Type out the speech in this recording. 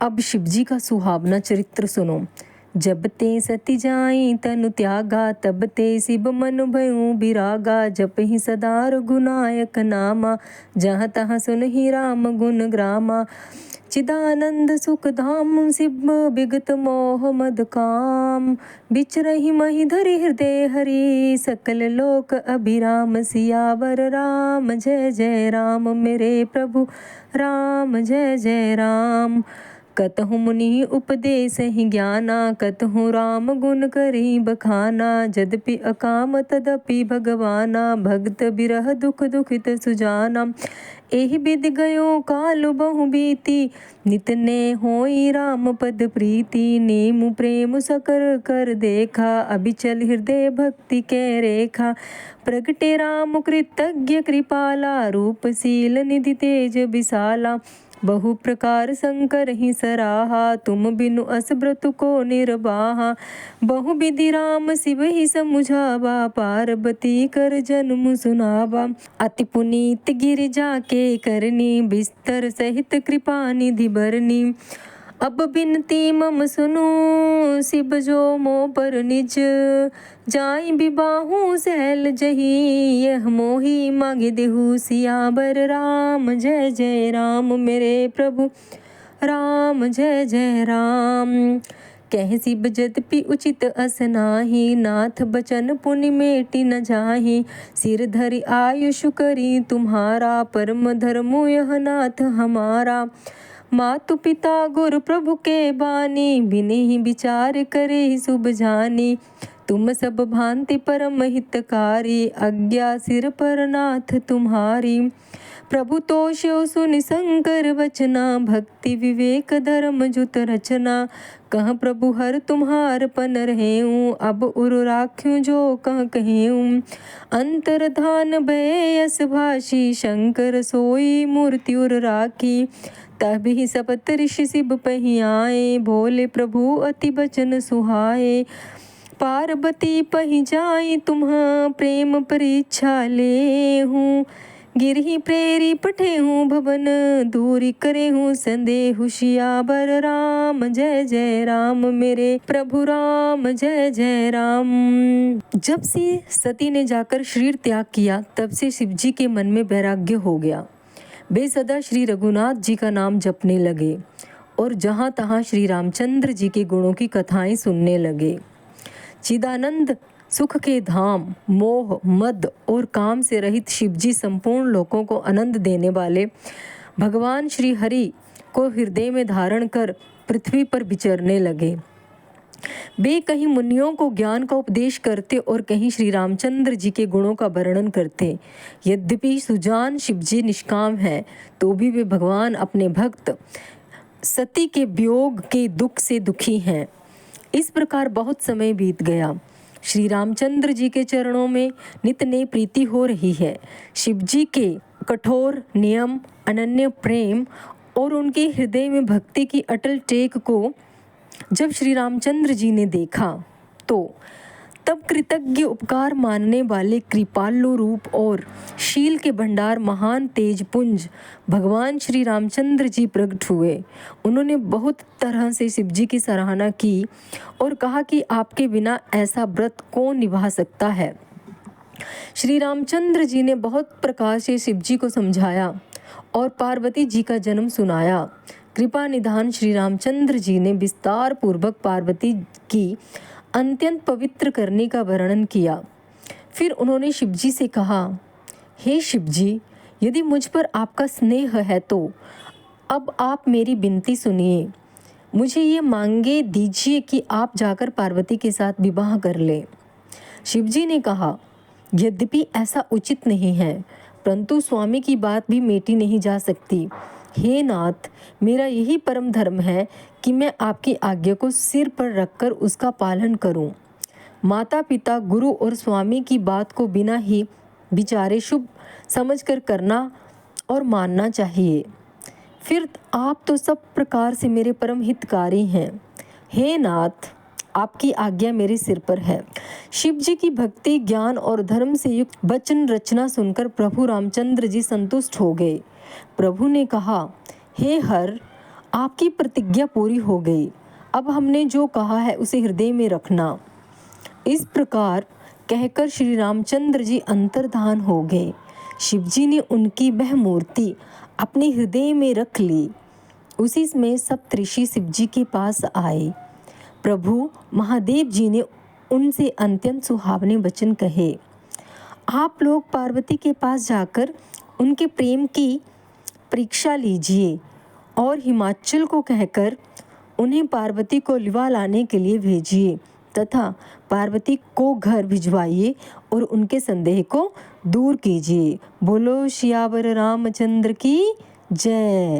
अब शिवजी का सुहावना चरित्र सुनो। जब ते सती जाई तनु त्यागा, तब ते शिव मन भयउ बिरागा। जप ही सदा रघुनायक नामा, जहाँ तहाँ सुन ही राम गुण ग्रामा। चिदानंद सुख धाम शिव विगत मोह मद काम। बिचरहि मही धरि हृदय हरि, सकल लोक अभिराम। सियावर राम जय जय राम, मेरे प्रभु राम जय जय राम। कतहु मुनि उपदेश ही ज्ञाना, कतहु राम गुण करी बखाना। जदपि अकाम तदपि भगवाना, भगत बिरह दुख दुखित सुजाना। एहि विध गयो काल बहु बीती, नित ने होई राम पद प्रीति। नेमु प्रेम सकर कर देखा, अबिचल हृदय भक्ति के रेखा। प्रगटे राम कृतज्ञ कृपाला, रूपशील निधि तेज विशाला। बहु प्रकार शंकर ही सराहा, तुम बिनु अस व्रत को निर्वाहा। बहु विधि राम शिव ही समुझावा, पार्वती कर जन्म सुनावा। अति पुनीत गिरिजा के करनी, बिस्तर सहित कृपा निधि बरनी। अब बिनती मम सुनो, शिव जो मो पर निज। जाई बिबाहु सैल जही, यह मोही मांगे देहु। सियावर राम जय जय राम, मेरे प्रभु राम जय जय राम। कह शिव जदपि उचित अस नाही, नाथ बचन पुनि मेटि न जाहि। सिर धरि आयुष करी तुम्हारा, परम धर्मो यह नाथ हमारा। मातु पिता गुरु प्रभु के बानी, बिनेहि विचार करे शुभ जानी। तुम सब भांति परम हितकारी, आज्ञा सिर पर नाथ तुम्हारी। प्रभु तोषो सुनि शंकर वचना, भक्ति विवेक धर्म जुत रचना। कह प्रभु हर तुम्हार पन रहेऊँ, अब उर राख्यूं जो कह कहेऊँ। अंतर्धान भय यस भाषी, शंकर सोई मूर्ति उर राखी। तभी सपत ऋषि शिव पही आए, भोले प्रभु अति बचन सुहाए। पार्वती पही जाई तुम्हा, प्रेम परीक्षा ले हूँ। गिरहि प्रेरी पठे हूँ भवन, दूरी करे हूँ संदेहु। सियावर राम जय जय राम, मेरे प्रभु राम जय जय राम। जब से सती ने जाकर शरीर त्याग किया, तब से शिवजी के मन में वैराग्य हो गया। वे सदा श्री रघुनाथ जी का नाम जपने लगे और जहाँ तहाँ श्री रामचंद्र जी के गुणों की कथाएं सुनने लगे। चिदानंद सुख के धाम, मोह मद और काम से रहित शिवजी संपूर्ण लोकों को आनंद देने वाले भगवान श्री हरि को हृदय में धारण कर पृथ्वी पर विचरने लगे। वे कहीं मुनियों को ज्ञान का उपदेश करते और कहीं श्री रामचंद्र जी के गुणों का वर्णन करते। यद्यपि सुजान शिवजी निष्काम हैं, तो भी वे भगवान अपने भक्त सती के वियोग के दुख से दुखी हैं। इस प्रकार बहुत समय बीत गया। श्री रामचंद्र जी के चरणों में नित नई प्रीति हो रही है। शिवजी के कठोर नियम, अनन्य प्रेम और उनके हृदय में भक्ति की अटल टेक को जब श्री रामचंद्र जी ने देखा, तो तब कृतज्ञ उपकार मानने वाले कृपालु रूप और शील के भंडार महान तेजपुंज भगवान श्री रामचंद्र जी प्रकट हुए। उन्होंने बहुत तरह से शिवजी की सराहना की और कहा कि आपके बिना ऐसा व्रत कौन निभा सकता है। श्री रामचंद्र जी ने बहुत प्रकार से शिवजी को समझाया और पार्वती जी का जन्म सुनाया। कृपा निधान श्री रामचंद्र जी ने विस्तार पूर्वक पार्वती की अत्यंत पवित्र करने का वर्णन किया। फिर उन्होंने शिवजी से कहा, हे शिवजी, यदि मुझ पर आपका स्नेह है तो अब आप मेरी विनती सुनिए। मुझे ये मांगे दीजिए कि आप जाकर पार्वती के साथ विवाह कर लें। शिवजी ने कहा, यद्यपि ऐसा उचित नहीं है, परंतु स्वामी की बात भी मेटी नहीं जा सकती। हे नाथ, मेरा यही परम धर्म है कि मैं आपकी आज्ञा को सिर पर रखकर उसका पालन करूं। माता पिता, गुरु और स्वामी की बात को बिना ही विचारे शुभ समझकर करना और मानना चाहिए। फिर आप तो सब प्रकार से मेरे परम हितकारी हैं। हे नाथ, आपकी आज्ञा मेरे सिर पर है। शिव जी की भक्ति, ज्ञान और धर्म से युक्त वचन रचना सुनकर प्रभु रामचंद्र जी संतुष्ट हो गए। प्रभु ने कहा, हे हर, आपकी प्रतिज्ञा पूरी हो गई। अब हमने जो कहा है उसे हृदय में रखना। इस प्रकार कहकर श्री रामचंद्र जी अंतर्धान हो गए। शिवजी ने उनकी वह मूर्ति अपने हृदय में रख ली। उसी समय सप्तऋषि शिवजी के पास आए। प्रभु महादेव जी ने उनसे अत्यंत सुहावने वचन कहे। आप लोग पार्वती के पास जाकर उनके प्रेम की परीक्षा लीजिए और हिमाचल को कहकर उन्हें पार्वती को लिवा लाने के लिए भेजिए तथा पार्वती को घर भिजवाइए और उनके संदेह को दूर कीजिए। बोलो सियावर रामचंद्र की जय।